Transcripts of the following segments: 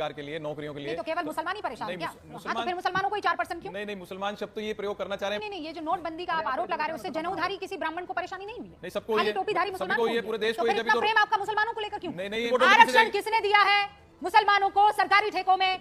रोजगार के लिए, नौकरियों के लिए। तो केवल मुसलमान ही परेशान क्या? मुसलमान, तो फिर मुसलमानों को ही 4% क्यों? नहीं, मुसलमान शब्द तो ये प्रयोग करना चाह रहे हैं। नहीं, ये जो नोटबंदी का आप आरोप लगा रहे हो, उससे जनेऊधारी किसी ब्राह्मण को परेशानी नहीं हुई? नहीं, सबको ये, टोपीधारी मुसलमान को ये पूरे देश को, इतना प्रेम आपका मुसलमानों को लेकर क्यों? नहीं, आरक्षण किसने दिया है मुसलमानों को सरकारी ठेकों में?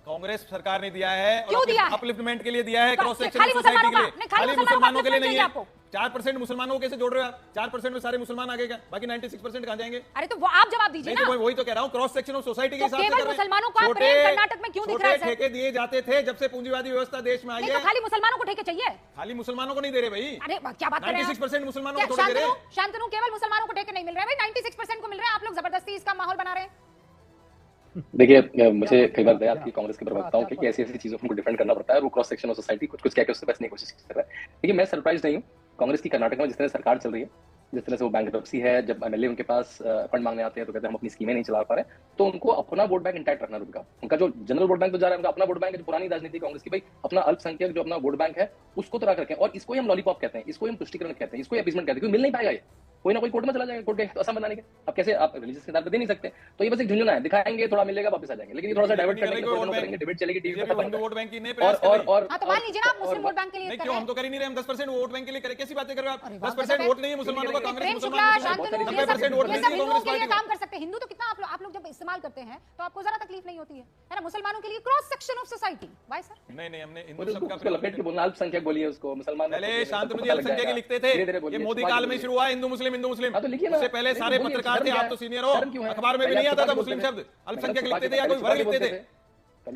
कांग्रेस सरकार ने दिया है। क्यों दिया है? अपलिफ्टमेंट के लिए दिया है, क्रॉस सेक्शन खाली सोसाइटी के लिए। खाली मुसलमानों के लिए नहीं है। 4% मुसलमानों को कैसे जोड़ रहे हो आप? 4% में सारे मुसलमान आ गए क्या? बाकी 96% कहां जाएंगे? अरे तो वो आप जवाब दीजिए ना। तो वही तो कह रहा हूं, क्रॉस सेक्शन ऑफ सोसाइटी के हिसाब से केवल मुसलमानों का प्रेम कर्नाटक में क्यों दिख रहा है? ठेके दिए जाते थे जब से पूंजीवादी व्यवस्था देश में आई है। तो खाली मुसलमानों को ठेके चाहिए? खाली मुसलमानों को नहीं दे रहे भाई। अरे क्या बात कर रहे हैं? 96% मुसलमानों को थोड़ी दे रहे। शांतनु, केवल मुसलमानों को ठेके नहीं मिल रहे भाई, 96% को मिल रहे हैं। आप लोग जबरदस्ती इसका माहौल बना रहे हैं। देखिए, मुझे कई बार दया आपकी कांग्रेस के प्रवक्ताओं की ऐसी चीजों को डिफेंड करना पड़ता है। वो क्रॉस सेक्शन ऑफ सोसाइटी कुछ कह के उससे बचने की कोशिश कर रहा है। देखिए, मैं सरप्राइज नहीं हूँ। कांग्रेस की कर्नाटक में जिस तरह सरकार चल रही है, जिस तरह से वो बैंकरप्सी है, जब एमएलए उनके पास फंड मांगने आते हैं तो कहते हैं हम अपनी स्कीमें नहीं चला पा रहे, तो उनको अपना वोट बैंक इंटैक्ट रखना रुका। उनका जो जनरल वोट बैंक तो जा रहा है, उनका अपना वोट बैंक है। जो पुरानी राजनीति कांग्रेस की, भाई अपना अल्पसंख्यक जो अपना वोट बैंक है उसको तो रख रखें। और इसको हम लॉलीपॉप कहते हैं, इसको हम तुष्टिकरण कहते हैं, इसको अपीसमेंट कहते हैं, क्योंकि मिल नहीं पाएगा। ये कोई ना कोई कोर्ट में चला जाएगा, कोर्ट के असम बनाने के। अब कैसे आप रिलीजियस के आधार पर दे नहीं सकते, तो ये बस एक झुंझुना है। दिखाएंगे, थोड़ा मिलेगा, वापस आ जाएंगे। लेकिन ये थोड़ा सा डाइवर्ट करेंगे, डिबेट चलेगी टीवी पे। वोट बैंक की नहीं और तो मान लीजिए ना, मुस्लिम वोट बैंक के लिए क्यों हम तो कर ही नहीं रहे। हम 10% वोट बैंक के लिए कैसी बातें कर रहे हो आप? 10% वोट नहीं है मुसलमानों का। कांग्रेस काम कर सकते हैं। हिंदू तो कितना आप लोग जब इस्तेमाल करते हैं तो आपको जरा तकलीफ नहीं होती है ना? मुसलमानों के लिए cross section of society, why sir? नहीं, हमने हिंदू शब्द का लपेट के बोलना, अल्पसंख्यक बोलिए उसको। मुसलमान पहले शांतनु जी अल्पसंख्यक लिखते थे, ये मोदी काल में शुरू हुआ हिंदू मुस्लिम। उससे पहले सारे पत्रकार थे, आप तो सीनियर हो, अखबार में भी नहीं आता था मुस्लिम शब्द। अल्पसंख्यक लिखते थे या कोई वर्ग लिखते थे।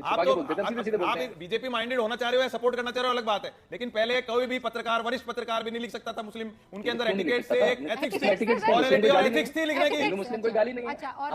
आप बीजेपी माइंडेड होना चाह रहे हो या सपोर्ट करना चाह रहे हो अलग बात है, लेकिन पहले कोई भी पत्रकार, वरिष्ठ पत्रकार भी नहीं लिख सकता था मुस्लिम। उनके अंदर एटिकेट से एक एथिक्स थी लिखने की। मुस्लिम कोई गाली नहीं है। और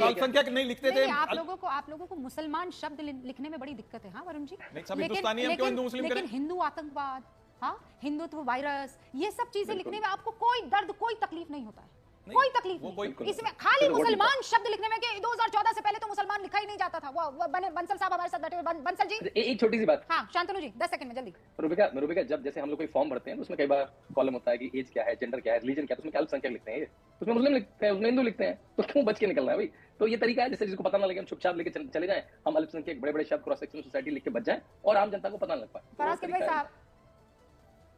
अल्पसंख्यक नहीं लिखते थे। आप लोगों को मुसलमान शब्द लिखने में बड़ी दिक्कत है। हाँ वरुण जी, सब हिंदुस्तानी हम क्यों हिंदू मुस्लिम करें? लेकिन हिंदू आतंकवाद, हाँ हिंदुत्व वायरस, ये सब चीजें लिखने में आपको कोई दर्द, कोई तकलीफ नहीं होता है? कोई तकलीफ नहीं इसमें? खाली मुसलमान शब्द लिखने में कि 2014 से पहले तो मुसलमान लिखा ही नहीं जाता था। वो बंसल साहब हमारे साथ बैठे हुए। बंसल जी, एक छोटी सी बात। हाँ शांतनु जी, 10 सेकंड में जल्दी। रूबिका, जब जैसे हम लोग कोई फॉर्म भरते हैं तो उसमें कई बार कॉलम होता है कि एज क्या है, जेंडर क्या है, रिलीजन क्या है, तो उसमें अल्पसंख्यक लिखते हैं, उसमें मुस्लिम लिखते हैं, उसमें हिंदू लिखते हैं। तो क्यों बच के निकलना है भाई? तो ये तरीका है, जैसे जिसको पता ना लगे हम चुपचाप लेके चले जाएं, हम अल्पसंख्यक बड़े शब्द क्रॉस सेक्शन सोसाइटी लिख के बच जाएं और आम जनता को पता ना लग पाए। फराज के भाई साहब,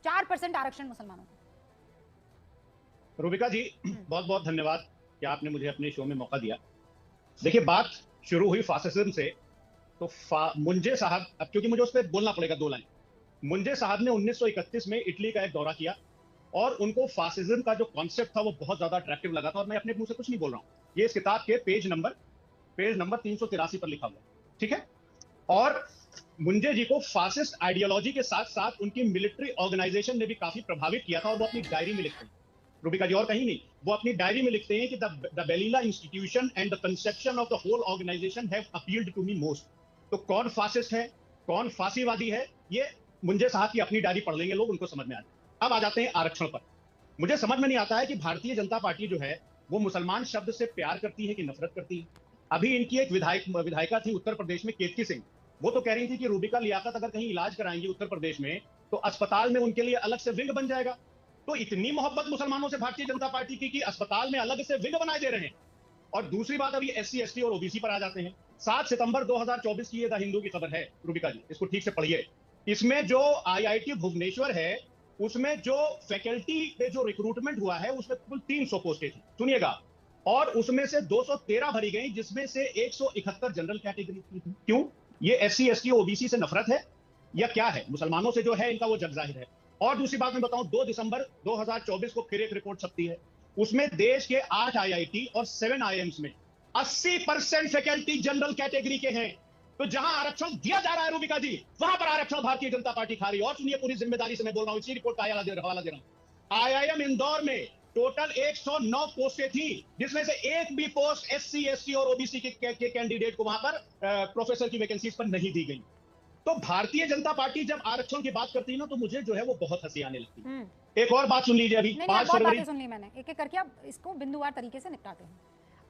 4% आरक्षण मुसलमानों को। रूबिका जी, बहुत बहुत धन्यवाद कि आपने मुझे अपने शो में मौका दिया। देखिए, बात शुरू हुई फासिज्म से, तो मुंजे साहब, अब क्योंकि मुझे उस पर बोलना पड़ेगा 2 लाइन। मुंजे साहब ने 1931 में इटली का एक दौरा किया और उनको फासिज्म का जो कॉन्सेप्ट था वो बहुत ज्यादा अट्रैक्टिव लगा था। और मैं अपने मुंह से कुछ नहीं बोल रहा हूं, ये इस किताब के पेज नंबर 383 पर लिखा हुआ है, ठीक है। और मुंजे जी को फासिस्ट आइडियोलॉजी के साथ साथ उनकी मिलिट्री ऑर्गेनाइजेशन ने भी काफी प्रभावित किया था, और वो अपनी डायरी में लिखते हैं, रूबिका जी और कहीं नहीं, वो अपनी डायरी में लिखते हैं कि the Balilla institution and the conception of the whole organisation have appealed to me most. तो कौन फासिस्ट है, कौन फांसीवादी है, ये मुंजे साहब की अपनी डायरी पढ़ लेंगे लोग, उनको समझ में आ जाए। अब आ जाते हैं आरक्षण पर। मुझे समझ में नहीं आता है कि भारतीय जनता पार्टी जो है वो मुसलमान शब्द से प्यार करती है कि नफरत करती है। अभी इनकी एक विधायिका थी उत्तर प्रदेश में, केतकी सिंह, वो तो कह रही थी कि रूबिका लियाकत अगर कहीं इलाज कराएंगी उत्तर प्रदेश में तो अस्पताल में उनके लिए अलग से विंग बन जाएगा। तो इतनी मोहब्बत मुसलमानों से भारतीय जनता पार्टी की कि अस्पताल में अलग से विंग बनाए दे रहे हैं। और दूसरी बात, अभी SC ST और OBC पर आ जाते हैं। 7 सितंबर 2024 की ये द हिंदू की खबर है, रूबिका जी इसको ठीक से पढ़िए। इसमें जो IIT भुवनेश्वर है उसमें जो फैकल्टी पे जो रिक्रूटमेंट हुआ है उसमें कुल 300 पोस्टें थी, सुनिएगा, और उसमें से 213 भरी गई, जिसमें से 171 जनरल कैटेगरी की थी। क्यों? ये SC ST OBC से नफरत है या क्या है? मुसलमानों से जो है इनका वो जग जाहिर है। और दूसरी बात मैं बताऊं, 2 दिसंबर 2024 को फिर एक रिपोर्ट छपती है, उसमें देश के 8 IIT और 7 IIMs में 80% फैकल्टी जनरल कैटेगरी के हैं। तो जहां आरक्षण दिया जा रहा है रूबिका जी, वहां पर आरक्षण भारतीय जनता पार्टी खा रही है। और सुनिए, पूरी जिम्मेदारी से मैं बोल रहा हूं, इसी रिपोर्ट का हवाला दे रहा हूं। IIM इंदौर में टोटल 109 पोस्टें थी, जिसमें से एक भी पोस्ट SC ST और OBC के कैंडिडेट को वहां पर प्रोफेसर की वैकेंसीज पर नहीं दी गई। तो भारतीय जनता पार्टी जब आरक्षण की बात करती है ना, तो मुझे जो है वो बहुत हंसी आने लगती है। एक और बात सुन लीजिए, अभी 5 फरवरी सुन ली मैंने, एक एक करके अब इसको बिंदुवार तरीके से निपटाते हैं।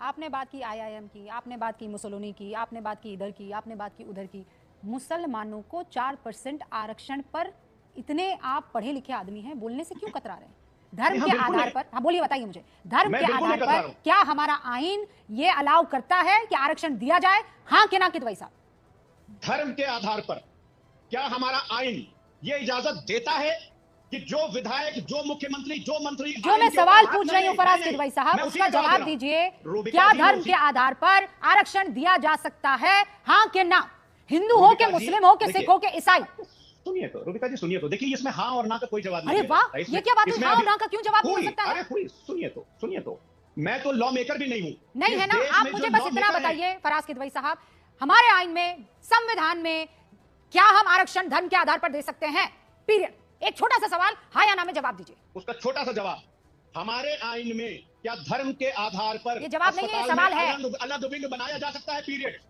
आपने बात की IIM की, आपने बात की मुसोलिनी की, आपने बात की इधर की, आपने बात की उधर की। मुसलमानों को 4% आरक्षण पर इतने आप पढ़े लिखे आदमी हैं, बोलने से क्यों कतरा रहे हैं? धर्म हाँ, के बिल्कुल आधार है। पर, हाँ बोलिए, बताइए मुझे, धर्म मैं के बिल्कुल आधार नहीं बता पर रहा हूं। क्या हमारा आइन ये अलाउ करता है कि आरक्षण दिया जाए? हाँ कि ना किदवई साहब? धर्म के आधार पर क्या हमारा आइन ये इजाजत देता है कि जो विधायक, जो मुख्यमंत्री, जो मंत्री, जो आइन मैं के सवाल ऊपर पूछ हाथ रही हूँ नहीं, फराज नहीं, किदवई मैं साहब, उसी उसका का जवाब जवाब दे रहा हूं। दीजिए। रूबिका क्या जी, मैं धर्म उसी- के आधार पर आरक्षण दिया जा सकता है, हाँ कि ना? हिंदू हो के, रूबिका जी, मुस्लिम हो के, देखिए, सिख हो के, ईसाई? सुनिए तो रूबिका जी, सुनिए तो, देखिए इसमें हाँ और ना का कोई जवाब अरे नहीं वाह, है। ये क्या बात है? हाँ और ना का क्यों जवाब नहीं हो सकता है? अरे हुई, सुनिए तो मैं तो लॉ मेकर भी नहीं हूं। नहीं इस है ना? देश आप में मुझे जो बस law इतना maker है- बताइए फराज किदवई साहब, हमारे आइन में, संविधान में क्या हम आरक्षण धर्म के आधार पर दे सकते हैं? पीरियड। एक छोटा सा सवाल, हाँ या ना में जवाब दीजिए। उसका छोटा सा जवाब, हमारे आइन में क्या धर्म के आधार पर ये जवाब नहीं है, ये अस्पताल में सवाल है। अलग विंग बनाया जा सकता है? पीरियड।